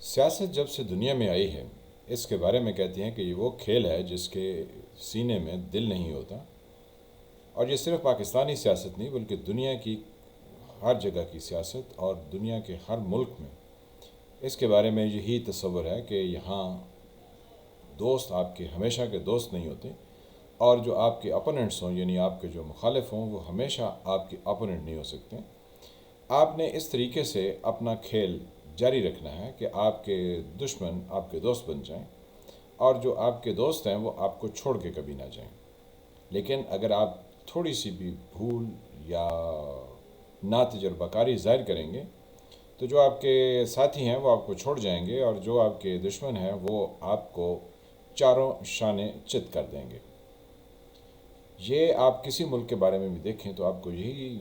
سیاست جب سے دنیا میں آئی ہے اس کے بارے میں کہتے ہیں کہ یہ وہ کھیل ہے جس کے سینے میں دل نہیں ہوتا، اور یہ صرف پاکستانی سیاست نہیں بلکہ دنیا کی ہر جگہ کی سیاست اور دنیا کے ہر ملک میں اس کے بارے میں یہی تصور ہے کہ یہاں دوست آپ کے ہمیشہ کے دوست نہیں ہوتے، اور جو آپ کے اپوننٹس ہوں یعنی آپ کے جو مخالف ہوں وہ ہمیشہ آپ کے اپوننٹ نہیں ہو سکتے۔ آپ نے اس طریقے سے اپنا کھیل جاری رکھنا ہے کہ آپ کے دشمن آپ کے دوست بن جائیں، اور جو آپ کے دوست ہیں وہ آپ کو چھوڑ کے کبھی نہ جائیں۔ لیکن اگر آپ تھوڑی سی بھی بھول یا ناتجربہ کاری ظاہر کریں گے تو جو آپ کے ساتھی ہیں وہ آپ کو چھوڑ جائیں گے، اور جو آپ کے دشمن ہیں وہ آپ کو چاروں شانے چت کر دیں گے۔ یہ آپ کسی ملک کے بارے میں بھی دیکھیں تو آپ کو یہی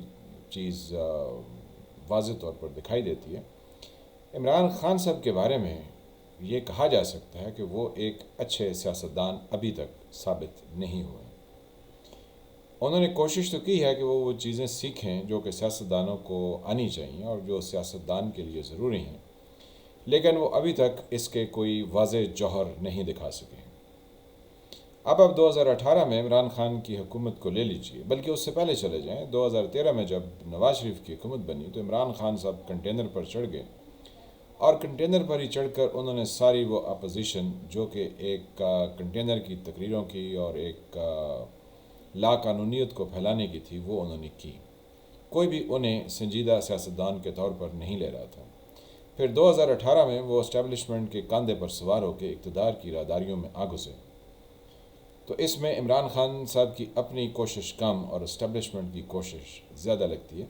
چیز واضح طور پر دکھائی دیتی ہے۔ عمران خان صاحب کے بارے میں یہ کہا جا سکتا ہے کہ وہ ایک اچھے سیاستدان ابھی تک ثابت نہیں ہوئے۔ انہوں نے کوشش تو کی ہے کہ وہ چیزیں سیکھیں جو کہ سیاستدانوں کو آنی چاہیے اور جو سیاستدان کے لیے ضروری ہیں، لیکن وہ ابھی تک اس کے کوئی واضح جوہر نہیں دکھا سکے۔ اب 2018 میں عمران خان کی حکومت کو لے لیجئے، بلکہ اس سے پہلے چلے جائیں۔ 2013 میں جب نواز شریف کی حکومت بنی تو عمران خان صاحب کنٹینر پر چڑھ گئے، اور کنٹینر پر ہی چڑھ کر انہوں نے ساری وہ اپوزیشن جو کہ ایک کنٹینر کی تقریروں کی اور ایک لا قانونیت کو پھیلانے کی تھی وہ انہوں نے کی۔ کوئی بھی انہیں سنجیدہ سیاستدان کے طور پر نہیں لے رہا تھا۔ پھر 2018 میں وہ اسٹیبلشمنٹ کے کاندھے پر سوار ہو کے اقتدار کی راہداریوں میں آ گھسے۔ تو اس میں عمران خان صاحب کی اپنی کوشش کم اور اسٹیبلشمنٹ کی کوشش زیادہ لگتی ہے،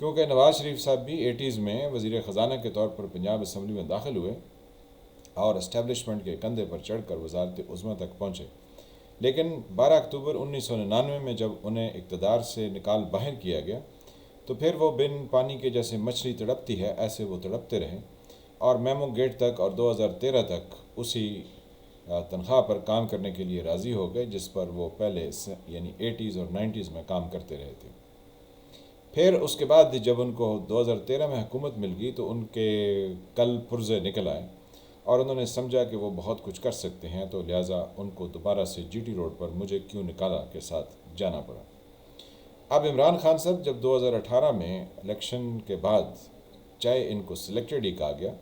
کیونکہ نواز شریف صاحب بھی 80s میں وزیر خزانہ کے طور پر پنجاب اسمبلی میں داخل ہوئے اور اسٹیبلشمنٹ کے کندھے پر چڑھ کر وزارت عظمیٰ تک پہنچے، لیکن 12 اکتوبر 1999 میں جب انہیں اقتدار سے نکال باہر کیا گیا تو پھر وہ بن پانی کے جیسے مچھلی تڑپتی ہے ایسے وہ تڑپتے رہے، اور میمو گیٹ تک اور 2013 تک اسی تنخواہ پر کام کرنے کے لیے راضی ہو گئے جس پر وہ پہلے یعنی 80s اور 90s میں کام کرتے رہے تھے۔ پھر اس کے بعد جب ان کو 2013 میں حکومت مل گئی تو ان کے کل پرزے نکل آئے، اور انہوں نے سمجھا کہ وہ بہت کچھ کر سکتے ہیں، تو لہٰذا ان کو دوبارہ سے جی ٹی روڈ پر مجھے کیوں نکالا کے ساتھ جانا پڑا۔ اب عمران خان صاحب جب 2018 میں الیکشن کے بعد چاہے ان کو سلیکٹڈ ہی کہا گیا،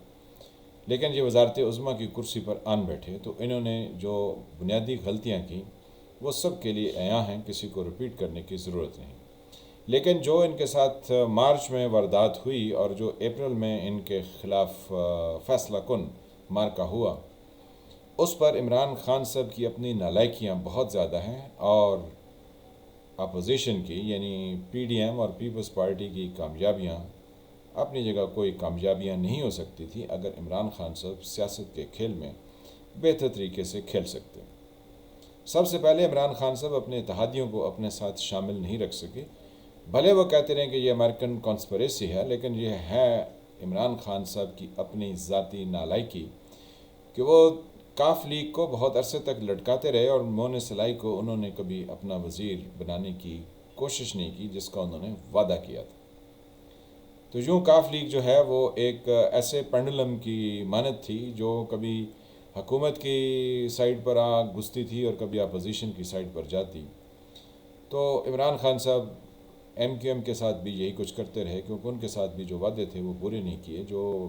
لیکن یہ وزارت عظمیٰ کی کرسی پر آن بیٹھے تو انہوں نے جو بنیادی غلطیاں کیں وہ سب کے لیے عیاں ہیں، کسی کو رپیٹ کرنے کی ضرورت نہیں۔ لیکن جو ان کے ساتھ مارچ میں واردات ہوئی اور جو اپریل میں ان کے خلاف فیصلہ کن مارکا ہوا، اس پر عمران خان صاحب کی اپنی نالائکیاں بہت زیادہ ہیں، اور اپوزیشن کی یعنی پی ڈی ایم اور پیپلز پارٹی کی کامیابیاں اپنی جگہ کوئی کامیابیاں نہیں ہو سکتی تھی اگر عمران خان صاحب سیاست کے کھیل میں بہتر طریقے سے کھیل سکتے۔ سب سے پہلے عمران خان صاحب اپنے اتحادیوں کو اپنے ساتھ شامل نہیں رکھ سکے، بھلے وہ کہتے رہیں کہ یہ امریکن کانسپریسی ہے، لیکن یہ ہے عمران خان صاحب کی اپنی ذاتی نالائکی کہ وہ کاف لیگ کو بہت عرصے تک لٹکاتے رہے، اور مون سلائی کو انہوں نے کبھی اپنا وزیر بنانے کی کوشش نہیں کی جس کا انہوں نے وعدہ کیا تھا۔ تو یوں کاف لیگ جو ہے وہ ایک ایسے پینڈولم کی مانند تھی جو کبھی حکومت کی سائڈ پر آ گھستی تھی اور کبھی اپوزیشن کی سائڈ پر جاتی۔ تو عمران خان صاحب ایم کیو ایم کے ساتھ بھی یہی کچھ کرتے رہے، کیونکہ ان کے ساتھ بھی جو وعدے تھے وہ پورے نہیں کیے۔ جو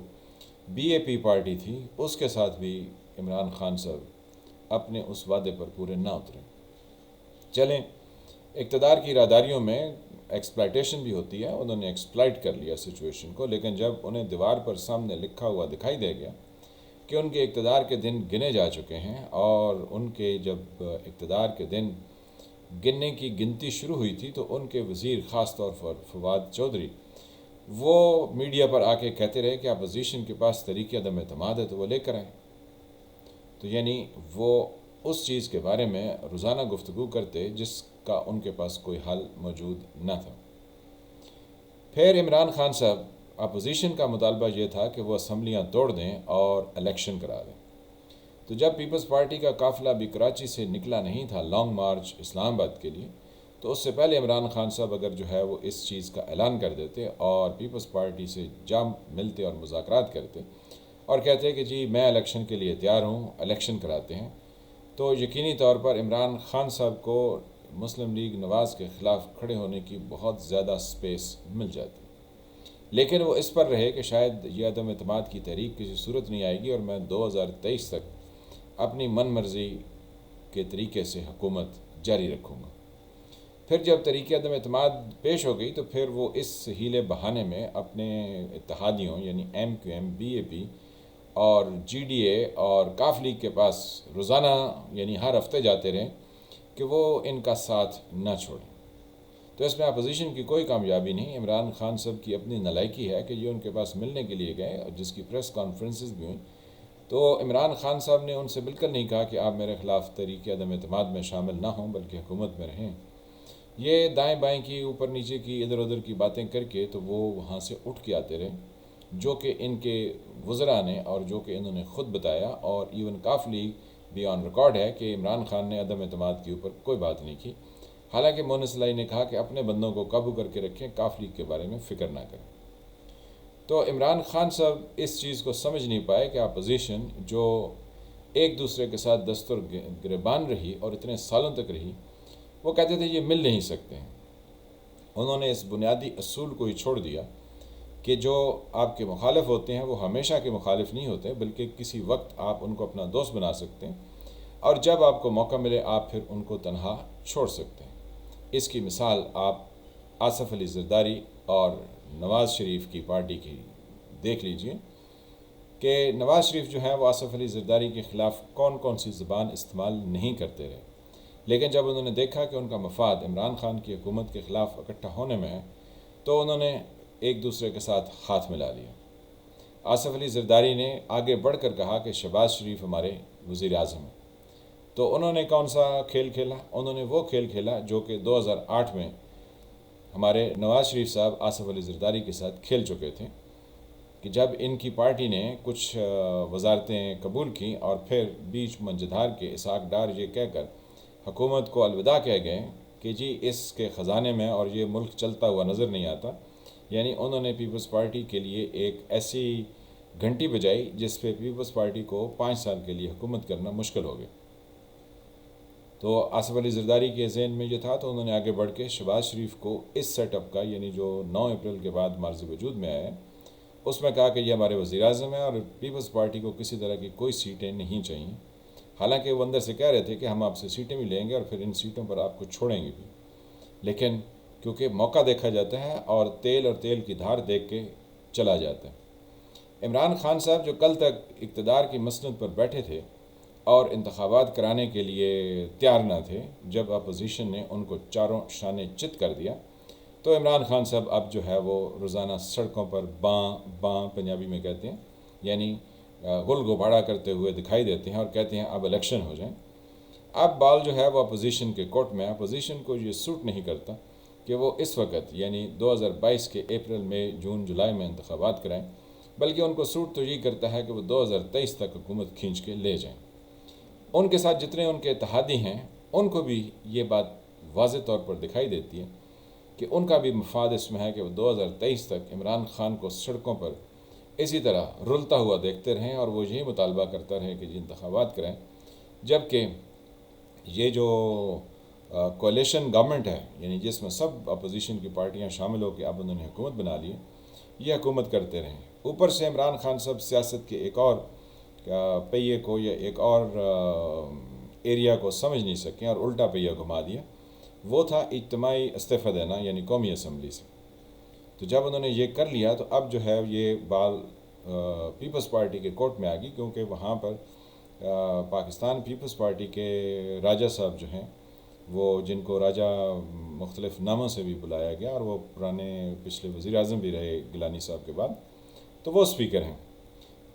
بی اے پی پارٹی تھی اس کے ساتھ بھی عمران خان صاحب اپنے اس وعدے پر پورے نہ اترے۔ چلیں، اقتدار کی راہداریوں میں ایکسپلائٹیشن بھی ہوتی ہے، انہوں نے ایکسپلائٹ کر لیا سچویشن کو، لیکن جب انہیں دیوار پر سامنے لکھا ہوا دکھائی دے گیا کہ ان کے اقتدار کے دن گنے جا چکے ہیں، اور ان کے جب اقتدار کے دن گننے کی گنتی شروع ہوئی تھی تو ان کے وزیر خاص طور پر فواد چودھری وہ میڈیا پر آ کے کہتے رہے کہ اپوزیشن کے پاس طریقہ عدم اعتماد ہے تو وہ لے کر آئیں۔ تو یعنی وہ اس چیز کے بارے میں روزانہ گفتگو کرتے جس کا ان کے پاس کوئی حل موجود نہ تھا۔ پھر عمران خان صاحب اپوزیشن کا مطالبہ یہ تھا کہ وہ اسمبلیاں توڑ دیں اور الیکشن کرا دیں۔ تو جب پیپلز پارٹی کا قافلہ بھی کراچی سے نکلا نہیں تھا لانگ مارچ اسلام آباد کے لیے، تو اس سے پہلے عمران خان صاحب اگر جو ہے وہ اس چیز کا اعلان کر دیتے اور پیپلز پارٹی سے جا ملتے اور مذاکرات کرتے اور کہتے ہیں کہ جی میں الیکشن کے لیے تیار ہوں، الیکشن کراتے ہیں، تو یقینی طور پر عمران خان صاحب کو مسلم لیگ نواز کے خلاف کھڑے ہونے کی بہت زیادہ سپیس مل جاتی، لیکن وہ اس پر رہے کہ شاید یہ عدم اعتماد کی تحریک کسی صورت نہیں آئے گی اور میں 2023 تک اپنی من مرضی کے طریقے سے حکومت جاری رکھوں گا۔ پھر جب طریقے عدم اعتماد پیش ہو گئی تو پھر وہ اس ہیلے بہانے میں اپنے اتحادیوں یعنی MQM BAP اور GDA اور کاف لیگ کے پاس روزانہ یعنی ہر ہفتے جاتے رہے کہ وہ ان کا ساتھ نہ چھوڑیں۔ تو اس میں اپوزیشن کی کوئی کامیابی نہیں، عمران خان صاحب کی اپنی نالائکی ہے کہ یہ ان کے پاس ملنے کے لیے گئے اور جس کی پریس کانفرنسز بھی ہوئیں، تو عمران خان صاحب نے ان سے بالکل نہیں کہا کہ آپ میرے خلاف تحریک عدم اعتماد میں شامل نہ ہوں بلکہ حکومت میں رہیں۔ یہ دائیں بائیں کی، اوپر نیچے کی، ادھر ادھر کی باتیں کر کے تو وہ وہاں سے اٹھ کے آتے رہے، جو کہ ان کے وزراء نے اور جو کہ انہوں نے خود بتایا، اور ایون کاف لیگ بھی آن ریکارڈ ہے کہ عمران خان نے عدم اعتماد کے اوپر کوئی بات نہیں کی، حالانکہ مونس لائی نے کہا کہ اپنے بندوں کو قابو کر کے رکھیں، کاف لیگ کے بارے میں فکر نہ کریں۔ تو عمران خان صاحب اس چیز کو سمجھ نہیں پائے کہ اپوزیشن جو ایک دوسرے کے ساتھ دستور گریبان رہی اور اتنے سالوں تک رہی، وہ کہتے تھے یہ مل نہیں سکتے ہیں۔ انہوں نے اس بنیادی اصول کو ہی چھوڑ دیا کہ جو آپ کے مخالف ہوتے ہیں وہ ہمیشہ کے مخالف نہیں ہوتے، بلکہ کسی وقت آپ ان کو اپنا دوست بنا سکتے ہیں، اور جب آپ کو موقع ملے آپ پھر ان کو تنہا چھوڑ سکتے ہیں۔ اس کی مثال آپ آصف علی زرداری اور نواز شریف کی پارٹی کی دیکھ لیجئے کہ نواز شریف جو ہیں وہ آصف علی زرداری کے خلاف کون کون سی زبان استعمال نہیں کرتے رہے، لیکن جب انہوں نے دیکھا کہ ان کا مفاد عمران خان کی حکومت کے خلاف اکٹھا ہونے میں ہے تو انہوں نے ایک دوسرے کے ساتھ ہاتھ ملا لیا۔ آصف علی زرداری نے آگے بڑھ کر کہا کہ شہباز شریف ہمارے وزیر اعظم ہیں، تو انہوں نے کون سا کھیل کھیلا؟ انہوں نے وہ کھیل کھیلا جو کہ 2008 میں ہمارے نواز شریف صاحب آصف علی زرداری کے ساتھ کھیل چکے تھے، کہ جب ان کی پارٹی نے کچھ وزارتیں قبول کیں اور پھر بیچ منجدھار کے اسحاق ڈار یہ کہہ کر حکومت کو الوداع کہہ گئے کہ جی اس کے خزانے میں اور یہ ملک چلتا ہوا نظر نہیں آتا، یعنی انہوں نے پیپلز پارٹی کے لیے ایک ایسی گھنٹی بجائی جس پہ پیپلز پارٹی کو 5 سال کے لیے حکومت کرنا مشکل ہو گیا۔ تو آصف علی زرداری کے ذہن میں یہ تھا، تو انہوں نے آگے بڑھ کے شہباز شریف کو اس سیٹ اپ کا، یعنی جو 9 اپریل کے بعد مارز وجود میں آیا ہے، اس میں کہا کہ یہ ہمارے وزیر اعظم ہیں اور پیپلز پارٹی کو کسی طرح کی کوئی سیٹیں نہیں چاہیے، حالانکہ وہ اندر سے کہہ رہے تھے کہ ہم آپ سے سیٹیں بھی لیں گے اور پھر ان سیٹوں پر آپ کو چھوڑیں گے بھی، لیکن کیونکہ موقع دیکھا جاتا ہے اور تیل کی دھار دیکھ کے چلا جاتا ہے۔ عمران خان صاحب جو کل تک اقتدار کی مسند پر بیٹھے تھے اور انتخابات کرانے کے لیے تیار نہ تھے، جب اپوزیشن نے ان کو چاروں شانے چت کر دیا تو عمران خان صاحب اب جو ہے وہ روزانہ سڑکوں پر باں پنجابی میں کہتے ہیں، یعنی گل گباڑا کرتے ہوئے دکھائی دیتے ہیں اور کہتے ہیں اب الیکشن ہو جائیں۔ اب بال جو ہے وہ اپوزیشن کے کورٹ میں، اپوزیشن کو یہ سوٹ نہیں کرتا کہ وہ اس وقت یعنی 2022 کے اپریل میں جون جولائی میں انتخابات کرائیں، بلکہ ان کو سوٹ تو یہ کرتا ہے کہ وہ 2023 تک حکومت کھینچ کے لے جائیں۔ ان کے ساتھ جتنے ان کے اتحادی ہیں ان کو بھی یہ بات واضح طور پر دکھائی دیتی ہے کہ ان کا بھی مفاد اس میں ہے کہ وہ 2023 تک عمران خان کو سڑکوں پر اسی طرح رلتا ہوا دیکھتے رہیں اور وہ یہی مطالبہ کرتا رہے کہ انتخابات کریں، جبکہ یہ جو کولیشن گورنمنٹ ہے، یعنی جس میں سب اپوزیشن کی پارٹیاں شامل ہو کے اب انہوں نے حکومت بنا لی ہے، یہ حکومت کرتے رہیں۔ اوپر سے عمران خان صاحب سیاست کے ایک اور پہیے کو یا ایک اور ایریا کو سمجھ نہیں سکیں اور الٹا پہیہ گھما دیا، وہ تھا اجتماعی استعفیٰ دینا یعنی قومی اسمبلی سے۔ تو جب انہوں نے یہ کر لیا تو اب جو ہے یہ بال پیپلز پارٹی کے کورٹ میں آ گئی، کیونکہ وہاں پر پاکستان پیپلز پارٹی کے راجہ صاحب جو ہیں، وہ جن کو راجہ مختلف ناموں سے بھی بلایا گیا اور وہ پرانے پچھلے وزیر اعظم بھی رہے گیلانی صاحب کے بعد، تو وہ اسپیکر ہیں،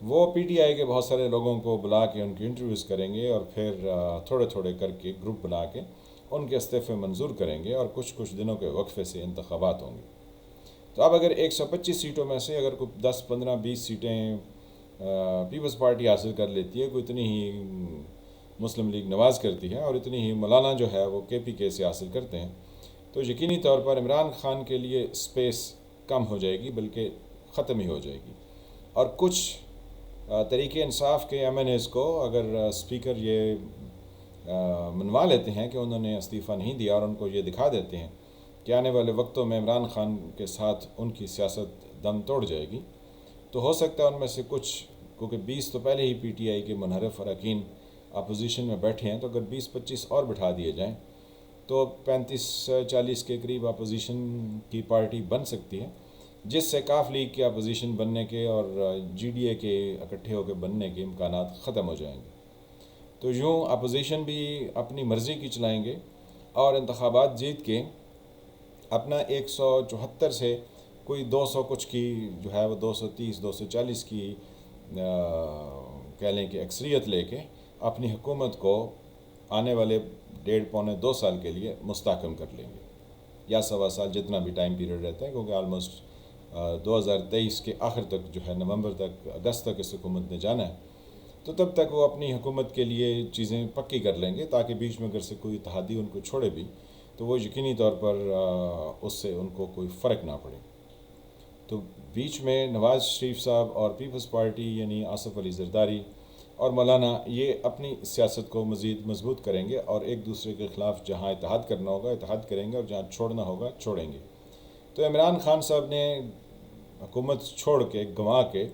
وہ پی ٹی آئی کے بہت سارے لوگوں کو بلا کے ان کی انٹرویوز کریں گے اور پھر تھوڑے تھوڑے کر کے گروپ بنا کے ان کے استعفے منظور کریں گے اور کچھ دنوں کے وقفے سے انتخابات ہوں گے۔ تو اب اگر 125 سیٹوں میں سے اگر کوئی 10 15 20 سیٹیں پیپلز پارٹی حاصل کر لیتی ہے، کوئی اتنی ہی مسلم لیگ نواز کرتی ہے اور اتنی ہی مولانا جو ہے وہ KPK سے حاصل کرتے ہیں، تو یقینی طور پر عمران خان کے لیے سپیس کم ہو جائے گی، بلکہ ختم ہی ہو جائے گی، اور کچھ تحریک انصاف کے ایم این ایز کو اگر اسپیکر یہ منوا لیتے ہیں کہ انہوں نے استعفیٰ نہیں دیا اور ان کو یہ دکھا دیتے ہیں کہ آنے والے وقتوں میں عمران خان کے ساتھ ان کی سیاست دم توڑ جائے گی، تو ہو سکتا ہے ان میں سے کچھ، کیونکہ 20 تو پہلے ہی پی ٹی آئی کے منحرف اراکین اپوزیشن میں بیٹھے ہیں، تو اگر 20-25 اور بٹھا دیے جائیں تو 35-40 کے قریب اپوزیشن کی پارٹی بن سکتی ہے، جس سے کاف لیگ کے اپوزیشن بننے کے اور جی ڈی اے کے اکٹھے ہو کے بننے کے امکانات ختم ہو جائیں گے۔ تو یوں اپوزیشن بھی اپنی مرضی کی چلائیں گے اور انتخابات جیت کے اپنا 174 سے کوئی 200 کچھ کی جو ہے وہ 230-240 کی کہہ لیں کہ اکثریت لے کے اپنی حکومت کو آنے والے 1.5-2 سال کے لیے مستحکم کر لیں گے، یا 1.25 سال، جتنا بھی ٹائم پیریڈ رہتا ہے، کیونکہ آلموسٹ 2023 کے آخر تک جو ہے، نومبر تک، اگست تک اس حکومت نے جانا ہے، تو تب تک وہ اپنی حکومت کے لیے چیزیں پکی کر لیں گے، تاکہ بیچ میں اگر سے کوئی اتحادی ان کو چھوڑے بھی تو وہ یقینی طور پر اس سے ان کو کوئی فرق نہ پڑے۔ تو بیچ میں نواز شریف صاحب اور پیپلز پارٹی یعنی آصف علی زرداری اور مولانا یہ اپنی سیاست کو مزید مضبوط کریں گے اور ایک دوسرے کے خلاف جہاں اتحاد کرنا ہوگا اتحاد کریں گے اور جہاں چھوڑنا ہوگا چھوڑیں گے۔ تو عمران خان صاحب نے حکومت چھوڑ کے، گنوا کے،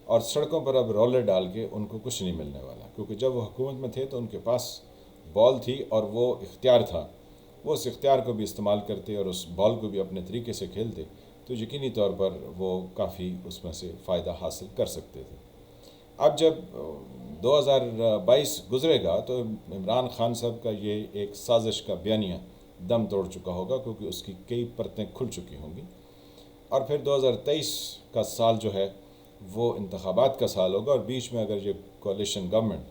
اور سڑکوں پر اب رولر ڈال کے ان کو کچھ نہیں ملنے والا، کیونکہ جب وہ حکومت میں تھے تو ان کے پاس بال تھی اور وہ اختیار تھا، وہ اس اختیار کو بھی استعمال کرتے اور اس بال کو بھی اپنے طریقے سے کھیلتے، تو یقینی طور پر وہ کافی اس میں سے فائدہ حاصل کر سکتے تھے۔ اب جب 2022 گزرے گا تو عمران خان صاحب کا یہ ایک سازش کا بیانیہ دم توڑ چکا ہوگا، کیونکہ اس کی کئی پرتیں کھل چکی ہوں گی، اور پھر 2023 کا سال جو ہے وہ انتخابات کا سال ہوگا، اور بیچ میں اگر یہ کولیشن گورنمنٹ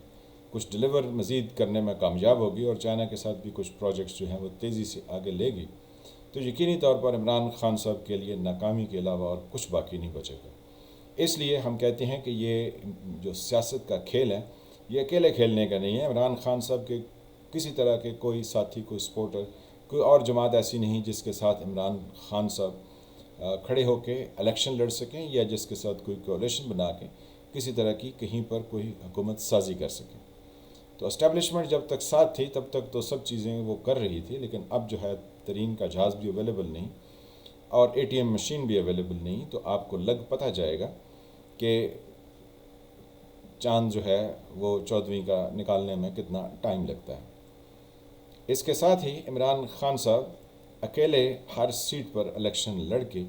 کچھ ڈلیور مزید کرنے میں کامیاب ہوگی اور چائنا کے ساتھ بھی کچھ پروجیکٹس جو ہیں وہ تیزی سے آگے لے گی، تو یقینی طور پر عمران خان صاحب کے لیے ناکامی کے علاوہ اور کچھ باقی نہیں بچے گا۔ اس لیے ہم کہتے ہیں کہ یہ جو سیاست کا کھیل ہے یہ اکیلے کھیلنے کا نہیں ہے۔ عمران خان صاحب کے کسی طرح کے کوئی ساتھی، کوئی سپورٹر، کوئی اور جماعت ایسی نہیں جس کے ساتھ عمران خان صاحب کھڑے ہو کے الیکشن لڑ سکیں، یا جس کے ساتھ کوئی کولیشن بنا کے کسی طرح کی کہیں پر کوئی حکومت سازی کر سکیں۔ تو اسٹیبلشمنٹ جب تک ساتھ تھی تب تک تو سب چیزیں وہ کر رہی تھی، لیکن اب جو ہے ترین کا جہاز بھی اویلیبل نہیں اور اے ٹی ایم مشین بھی اویلیبل نہیں، تو آپ کو پتہ جائے گا کہ چاند جو ہے وہ 14ویں کا نکالنے میں کتنا ٹائم لگتا ہے۔ اس کے ساتھ ہی عمران خان صاحب اکیلے ہر سیٹ پر الیکشن لڑ کے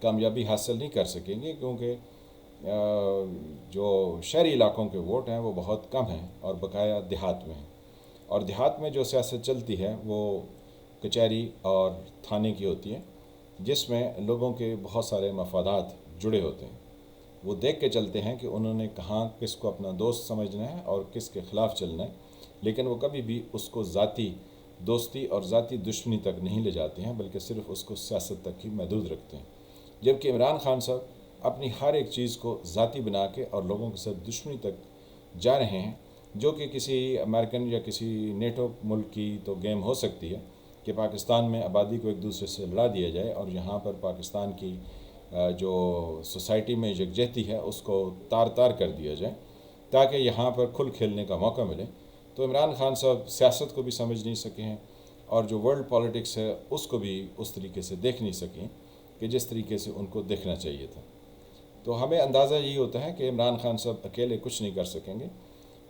کامیابی حاصل نہیں کر سکیں گے، کیونکہ جو شہری علاقوں کے ووٹ ہیں وہ بہت کم ہیں اور بقایا دیہات میں ہیں، اور دیہات میں جو سیاست چلتی ہے وہ کچہری اور تھانے کی ہوتی ہے، جس میں لوگوں کے بہت سارے مفادات جڑے ہوتے ہیں۔ وہ دیکھ کے چلتے ہیں کہ انہوں نے کہاں کس کو اپنا دوست سمجھنا ہے اور کس کے خلاف چلنا ہے، لیکن وہ کبھی بھی اس کو ذاتی دوستی اور ذاتی دشمنی تک نہیں لے جاتے ہیں، بلکہ صرف اس کو سیاست تک ہی محدود رکھتے ہیں۔ جبکہ عمران خان صاحب اپنی ہر ایک چیز کو ذاتی بنا کے اور لوگوں کے ساتھ دشمنی تک جا رہے ہیں، جو کہ کسی امریکن یا کسی نیٹو ملک کی تو گیم ہو سکتی ہے کہ پاکستان میں آبادی کو ایک دوسرے سے لڑا دیا جائے اور یہاں پر پاکستان کی جو سوسائٹی میں یکجہتی ہے اس کو تار تار کر دیا جائے تاکہ یہاں پر کھل کھیلنے کا موقع ملے۔ تو عمران خان صاحب سیاست کو بھی سمجھ نہیں سکے ہیں اور جو ورلڈ پالیٹکس ہے اس کو بھی اس طریقے سے دیکھ نہیں سکیں کہ جس طریقے سے ان کو دیکھنا چاہیے تھا۔ تو ہمیں اندازہ یہی ہوتا ہے کہ عمران خان صاحب اکیلے کچھ نہیں کر سکیں گے،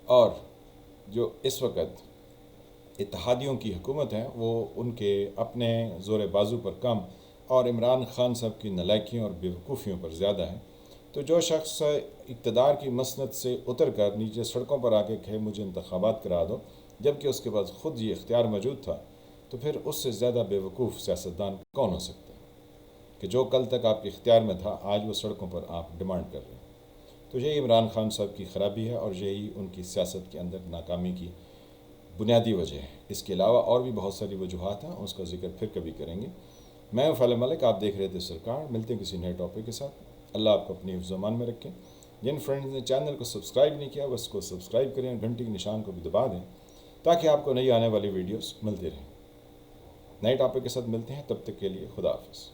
اور جو اس وقت اتحادیوں کی حکومت ہے وہ ان کے اپنے زور بازو پر کم اور عمران خان صاحب کی نالائکیوں اور بیوقوفیوں پر زیادہ ہے۔ تو جو شخص اقتدار کی مسند سے اتر کر نیچے سڑکوں پر آ کے کہے مجھے انتخابات کرا دو، جبکہ اس کے پاس خود یہ اختیار موجود تھا، تو پھر اس سے زیادہ بیوقوف سیاستدان کون ہو سکتا ہے کہ جو کل تک آپ کے اختیار میں تھا آج وہ سڑکوں پر آپ ڈیمانڈ کر رہے ہیں۔ تو یہی عمران خان صاحب کی خرابی ہے اور یہی ان کی سیاست کے اندر ناکامی کی بنیادی وجہ ہے۔ اس کے علاوہ اور بھی بہت ساری وجوہات ہیں، اس کا ذکر پھر کبھی کریں گے۔ میں ہوں فیض ملک، آپ دیکھ رہے تھے سرکار۔ ملتے ہیں کسی نئے ٹاپک کے ساتھ۔ اللہ آپ کو اپنی حفظ و امان میں رکھیں۔ جن فرینڈز نے چینل کو سبسکرائب نہیں کیا وہ اس کو سبسکرائب کریں اور گھنٹی کے نشان کو بھی دبا دیں تاکہ آپ کو نئی آنے والی ویڈیوز ملتی رہیں۔ نئے ٹاپک کے ساتھ ملتے ہیں، تب تک کے لیے خدا حافظ۔